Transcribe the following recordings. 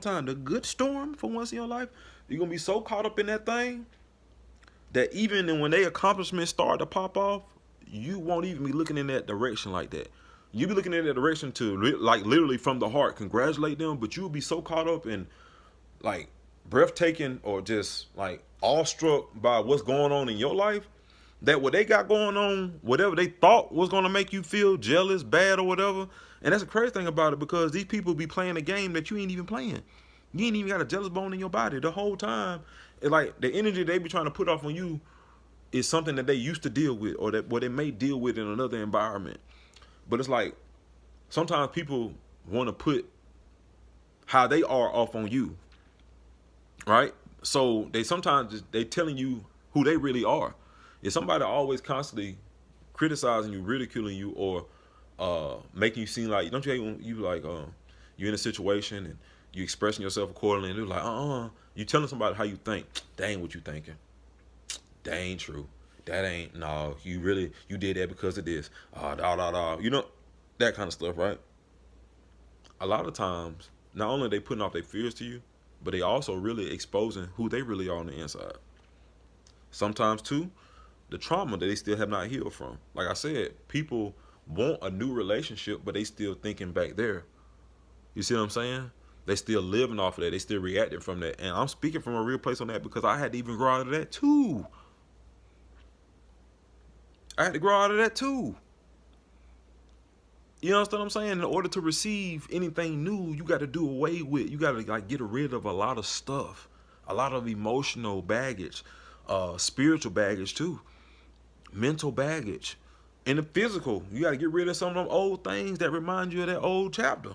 time, the good storm for once in your life, you're gonna be so caught up in that thing that even when they accomplishments start to pop off, you won't even be looking in that direction like that. You be looking in that direction to like literally from the heart congratulate them, but you'll be so caught up in like breathtaking or just like awestruck by what's going on in your life that what they got going on, whatever they thought was gonna make you feel jealous, bad, or whatever. And that's the crazy thing about it because these people be playing a game that you ain't even playing. You ain't even got a jealous bone in your body the whole time. It's like the energy they be trying to put off on you is something that they used to deal with or that what they may deal with in another environment. But it's like sometimes people want to put how they are off on you, right? So they sometimes they telling you who they really are. If somebody always constantly criticizing you, ridiculing you, or making you seem like don't you hate when you like you're in a situation and you expressing yourself accordingly and they're like you telling somebody how you think, that ain't what you thinking, that ain't true, that ain't no, you really you did that because of this, you know, that kind of stuff, right? A lot of times not only are they putting off their fears to you, but they also really exposing who they really are on the inside. Sometimes too, the trauma that they still have not healed from. Like I said, people want a new relationship, but they still thinking back there. You see what I'm saying? They still living off of that. They still reacting from that. And I'm speaking from a real place on that because I had to even grow out of that too. I had to grow out of that too. You understand what I'm saying? In order to receive anything new, you got to do away with. You got to like get rid of a lot of stuff, a lot of emotional baggage, spiritual baggage too, mental baggage, and the physical. You got to get rid of some of them old things that remind you of that old chapter.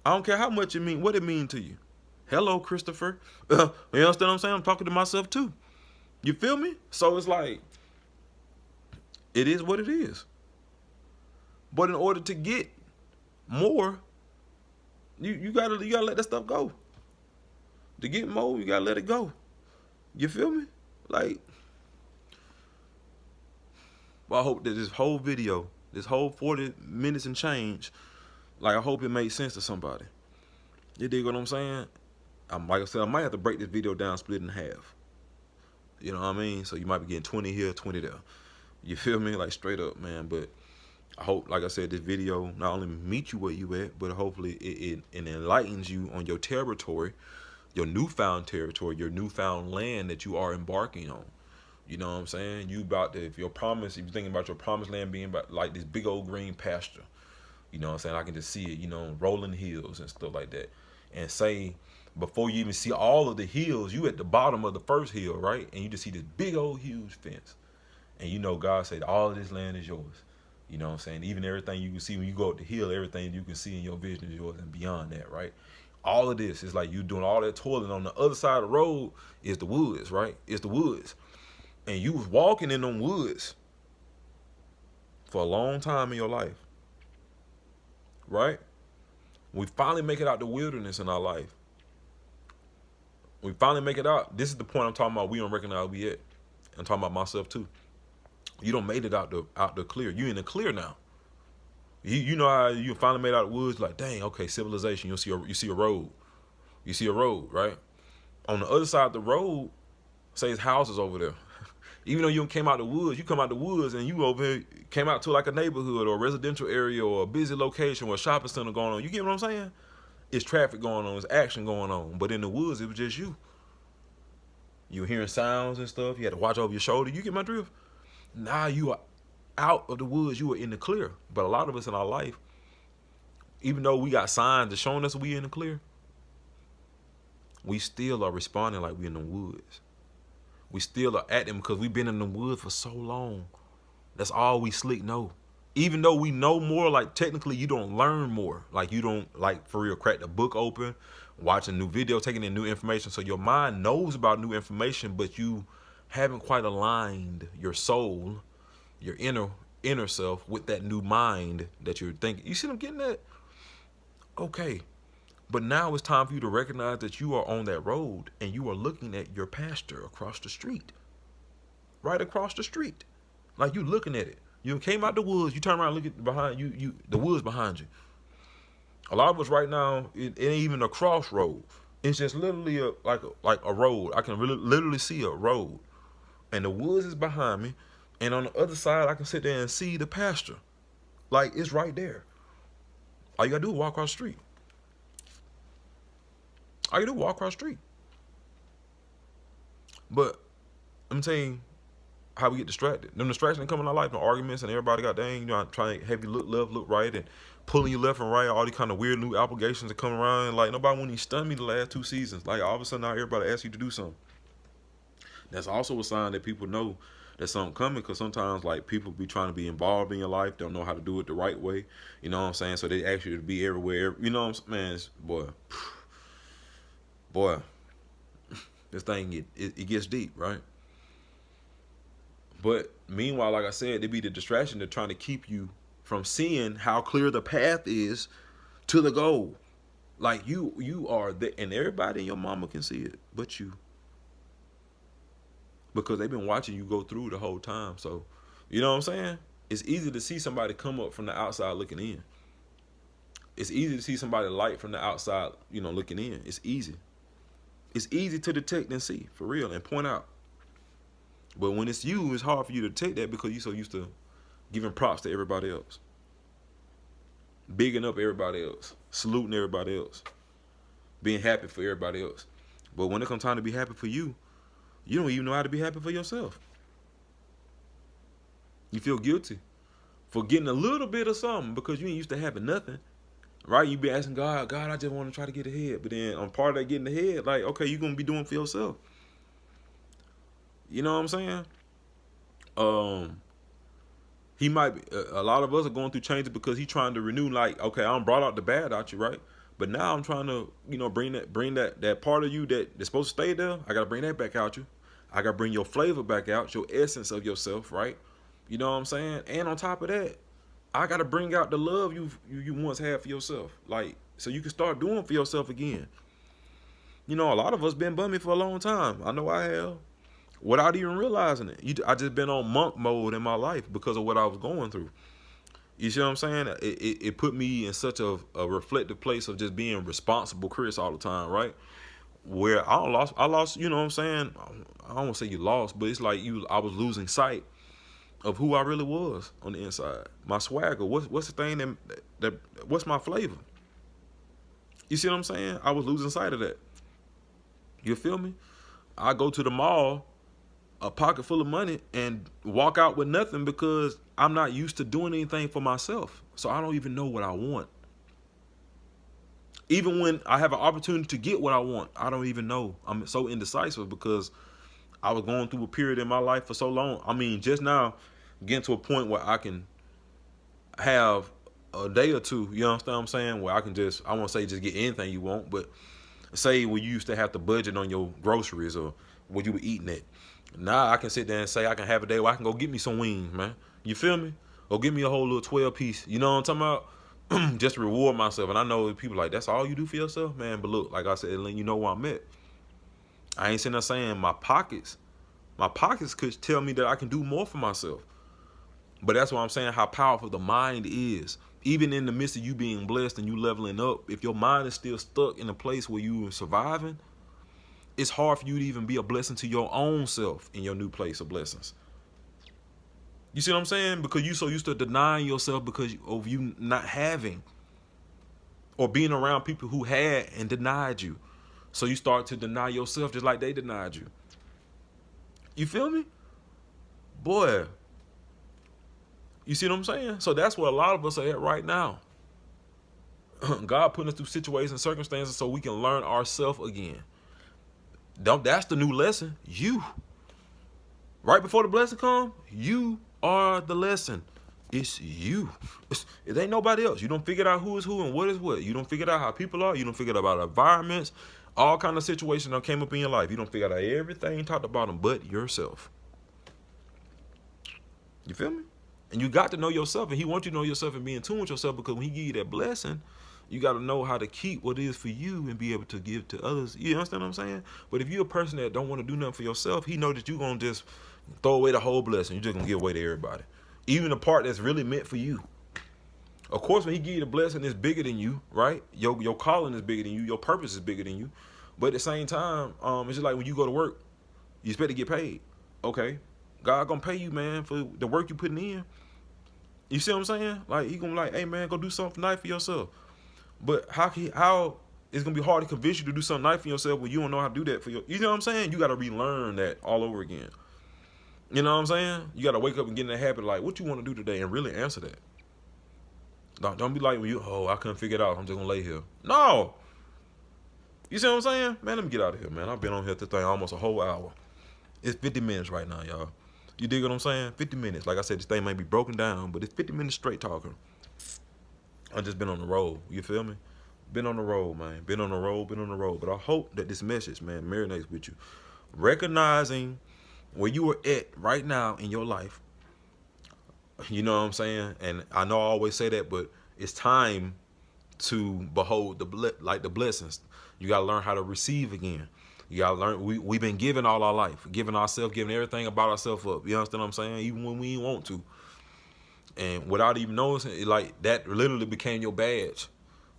I don't care how much it mean, what it mean to you. Hello, Christopher. You understand what I'm saying? I'm talking to myself too. You feel me? So it's like, it is what it is. But in order to get more, you gotta let that stuff go. To get more, you gotta let it go. You feel me? Like, well, I hope that this whole video, this whole 40 minutes and change, like I hope it made sense to somebody. You dig what I'm saying? Like I said, I might have to break this video down, split it in half. You know what I mean? So you might be getting 20 here, 20 there. You feel me? Like straight up, man. But I hope, like I said, this video not only meet you where you at, but hopefully it enlightens you on your territory, your newfound territory, your newfound land that you are embarking on. You know what I'm saying? You about to, if you're thinking about your promised land being about like this big old green pasture, you know what I'm saying? I can just see it, you know, rolling hills and stuff like that. And say, before you even see all of the hills, you at the bottom of the first hill, right? And you just see this big old huge fence. And you know God said, all of this land is yours. You know what I'm saying? Even everything you can see when you go up the hill, everything you can see in your vision is yours and beyond that, right? All of this is like you doing all that toiling. On the other side of the road is the woods, right? It's the woods. And you was walking in them woods for a long time in your life, right? We finally make it out the wilderness in our life. We finally make it out. This is the point I'm talking about. We don't recognize we at. I'm talking about myself too. You don't made it out the clear. You in the clear now. You know how you finally made out the woods. Like, dang, okay, civilization. You see a road. You see a road, right? On the other side of the road, say it's houses over there. Even though you came out the woods, you come out the woods and you over here came out to like a neighborhood or a residential area or a busy location or a shopping center going on. You get what I'm saying? It's traffic going on. It's action going on. But in the woods, it was just you. You were hearing sounds and stuff. You had to watch over your shoulder. You get my drift? Now you are out of the woods. You are in the clear. But a lot of us in our life, even though we got signs that showing us we in the clear, we still are responding like we in the woods. We still are at them because we've been in the woods for so long. That's all we slick know. Even though we know more, like technically you don't learn more. Like you don't like for real crack the book open, watching new video, taking in new information. So your mind knows about new information, but you haven't quite aligned your soul, your inner self with that new mind that you're thinking. You see what I'm getting at? Okay. But now it's time for you to recognize that you are on that road and you are looking at your pasture across the street. Right across the street. Like you looking at it. You came out the woods, you turn around and look at behind you, the woods behind you. A lot of us right now, it ain't even a crossroad. It's just literally like a road. I can really literally see a road, and the woods is behind me, and on the other side I can sit there and see the pasture. Like, it's right there. All you gotta do is walk across the street. All you do is walk across the street. But I'm saying how we get distracted. Them distractions come in our life, the arguments, and everybody got dang, you know, trying to have you look left, look right, and pulling you left and right. All these kind of weird new applications that come around. And like, nobody wouldn't even stun me the last 2 seasons. Like, all of a sudden now everybody asks you to do something. That's also a sign that people know that something coming, because sometimes like people be trying to be involved in your life, don't know how to do it the right way. You know what I'm saying? So they ask you to be everywhere. You know what I'm saying? Man, boy, this thing it gets deep, right? But meanwhile, like I said, they be the distraction. They're trying to keep you from seeing how clear the path is to the goal. Like, you are there, and everybody in your mama can see it, but you. Because they've been watching you go through the whole time. So, you know what I'm saying? It's easy to see somebody come up from the outside looking in. It's easy to see somebody light from the outside, you know, looking in. It's easy. It's easy to detect and see, for real, and point out. But when it's you, it's hard for you to take that because you're so used to giving props to everybody else, bigging up everybody else, saluting everybody else, being happy for everybody else. But when it comes time to be happy for you, you don't even know how to be happy for yourself. You feel guilty for getting a little bit of something because you ain't used to having nothing, right? You be asking God, I just want to try to get ahead. But then on part of that getting ahead, like, okay, you're going to be doing for yourself. You know what I'm saying? He might be, a lot of us are going through changes because he's trying to renew, like, okay, I'm brought out the bad out you, right? But now I'm trying to, you know, bring that part of you that's supposed to stay there. I got to bring that back out you. I got to bring your flavor back out, your essence of yourself, right? You know what I'm saying? And on top of that, I got to bring out the love you once had for yourself. Like, so you can start doing for yourself again. You know, a lot of us been bummy for a long time. I know I have. Without even realizing it. I just been on monk mode in my life because of what I was going through. You see what I'm saying? It put me in such a reflective place of just being responsible Chris all the time, right? Where I lost, you know what I'm saying? I don't want to say you lost, but it's like I was losing sight of who I really was on the inside. My swagger, what's the thing that what's my flavor? You see what I'm saying? I was losing sight of that. You feel me? I go to the mall, a pocket full of money, and walk out with nothing because I'm not used to doing anything for myself. So I don't even know what I want. Even when I have an opportunity to get what I want, I don't even know. I'm so indecisive because I was going through a period in my life for so long. I mean, just now getting to a point where I can have a day or two, you understand what I'm saying? Where I can just, I won't say just get anything you want, but say when you used to have to budget on your groceries or what you were eating at. Now I can sit there and say I can have a day where I can go get me some wings, man. You feel me? Or give me a whole little 12 piece. You know what I'm talking about? Just to reward myself. And I know people like, that's all you do for yourself, man. But look, like I said, you know where I'm at. I ain't sitting there saying my pockets could tell me that I can do more for myself. But that's why I'm saying how powerful the mind is. Even in the midst of you being blessed and you leveling up, if your mind is still stuck in a place where you are surviving, it's hard for you to even be a blessing to your own self in your new place of blessings. You see what I'm saying? Because you so used to denying yourself because of you not having or being around people who had and denied you. So you start to deny yourself just like they denied you. You feel me? Boy. You see what I'm saying? So that's where a lot of us are at right now. God putting us through situations and circumstances so we can learn ourselves again. That's the new lesson. You. Right before the blessing come, you are the lesson. It's you. It ain't nobody else. You don't figure out who is who and what is what. You don't figure out how people are. You don't figure out about environments, all kind of situations that came up in your life. You don't figure out everything talked about them but yourself. You feel me? And you got to know yourself, and he wants you to know yourself and be in tune with yourself, because when he give you that blessing, you got to know how to keep what it is for you and be able to give to others. You understand what I'm saying? But if you're a person that don't want to do nothing for yourself, he know that you're going to just throw away the whole blessing. You're just going to give away to everybody. Even the part that's really meant for you. Of course, when he give you the blessing, it's bigger than you, right? Your calling is bigger than you. Your purpose is bigger than you. But at the same time, it's just like when you go to work, you expect to get paid. Okay, God gonna pay you, man, for the work you putting in. You see what I'm saying? Like he gonna like, hey man, go do something nice for yourself. But how it's gonna be hard to convince you to do something nice for yourself when you don't know how to do that for you know what I'm saying? You gotta relearn that all over again. You know what I'm saying? You gotta wake up and get in the habit of like, what you want to do today, and really answer that. Don't be like when I couldn't figure it out, I'm just gonna lay here. No. You see what I'm saying? Man, let me get out of here, man. I've been on here this thing almost a whole hour. It's 50 minutes right now, y'all. You dig what I'm saying? 50 minutes. Like I said, this thing might be broken down, but it's 50 minutes straight talking. I've just been on the road. You feel me? Been on the road, man. Been on the road. But I hope that this message, man, marinates with you. Recognizing where you are at right now in your life. You know what I'm saying? And I know I always say that, but it's time to behold the blessings. You gotta learn how to receive again. You gotta learn. We've been giving all our life, giving everything about ourselves up. You understand what I'm saying? Even when we didn't want to, and without even noticing, like that literally became your badge,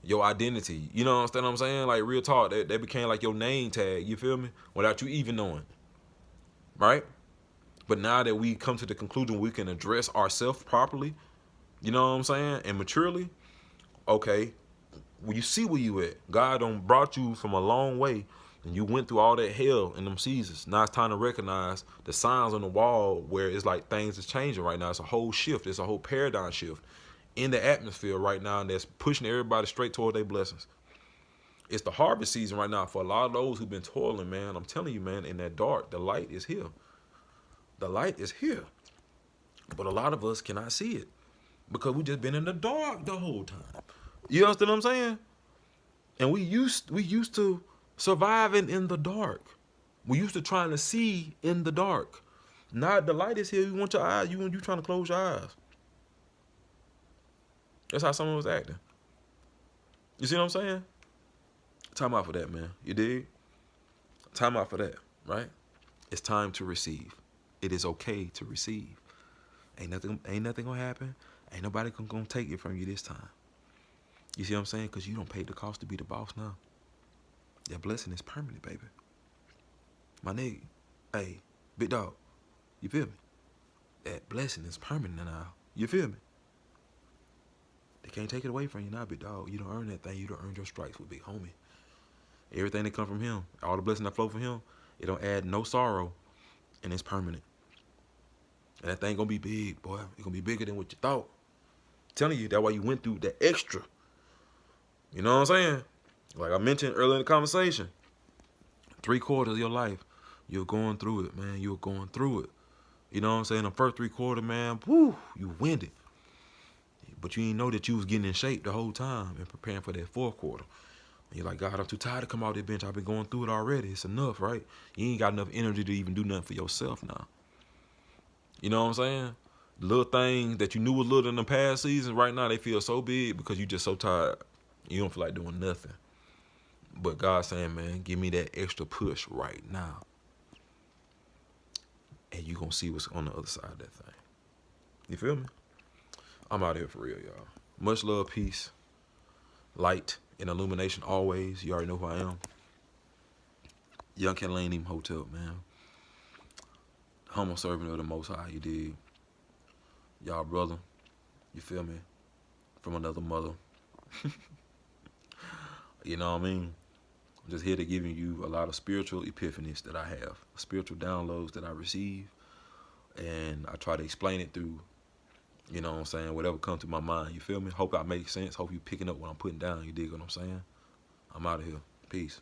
your identity. You know what I'm saying? Like real talk, that became like your name tag. You feel me? Without you even knowing, right? But now that we come to the conclusion we can address ourselves properly, you know what I'm saying, and maturely, okay, when you see where you at, God done brought you from a long way, and you went through all that hell in them seasons. Now it's time to recognize the signs on the wall where it's like things is changing right now. It's a whole shift. It's a whole paradigm shift in the atmosphere right now, and that's pushing everybody straight toward their blessings. It's the harvest season right now for a lot of those who've been toiling, man. I'm telling you, man, in that dark, the light is here. The light is here. But a lot of us cannot see it because we just been in the dark the whole time. You understand what I'm saying? And we used to surviving in the dark. We used to trying to see in the dark. Now the light is here. You want your eyes. You trying to close your eyes. That's how someone was acting. You see what I'm saying? Time out for that, man. You dig? Time out for that, right? It's time to receive. It is okay to receive. Ain't nothing gonna happen. Ain't nobody gonna take it from you this time. You see what I'm saying? Because you don't pay the cost to be the boss now. That blessing is permanent, baby. My nigga, hey, big dog, you feel me? That blessing is permanent now. You feel me? They can't take it away from you now, big dog. You don't earn that thing. You don't earn your stripes with big homie. Everything that come from him, all the blessing that flow from him, it don't add no sorrow, and it's permanent. And that thing gonna be big, boy. It's gonna be bigger than what you thought. I'm telling you, that's why you went through that extra. You know what I'm saying? Like I mentioned earlier in the conversation, 3/4 of your life, you're going through it, man. You're going through it. You know what I'm saying? The first 3/4, man, whoo, you winded. But you didn't know that you was getting in shape the whole time and preparing for that 4th quarter. And you're like, God, I'm too tired to come out this bench. I've been going through it already. It's enough, right? You ain't got enough energy to even do nothing for yourself now. You know what I'm saying? Little things that you knew was little in the past seasons, right now they feel so big because you just so tired. You don't feel like doing nothing. But God's saying, man, give me that extra push right now. And you're going to see what's on the other side of that thing. You feel me? I'm out here for real, y'all. Much love, peace, light, and illumination always. You already know who I am. Young K.LaNe Hotel, man. Humble servant of the Most High, you dig? Y'all brother, you feel me? From another mother. You know what I mean? I'm just here to give you a lot of spiritual epiphanies that I have, spiritual downloads that I receive, and I try to explain it through, you know what I'm saying, whatever comes to my mind, you feel me? Hope I make sense. Hope you picking up what I'm putting down, you dig what I'm saying? I'm out of here. Peace.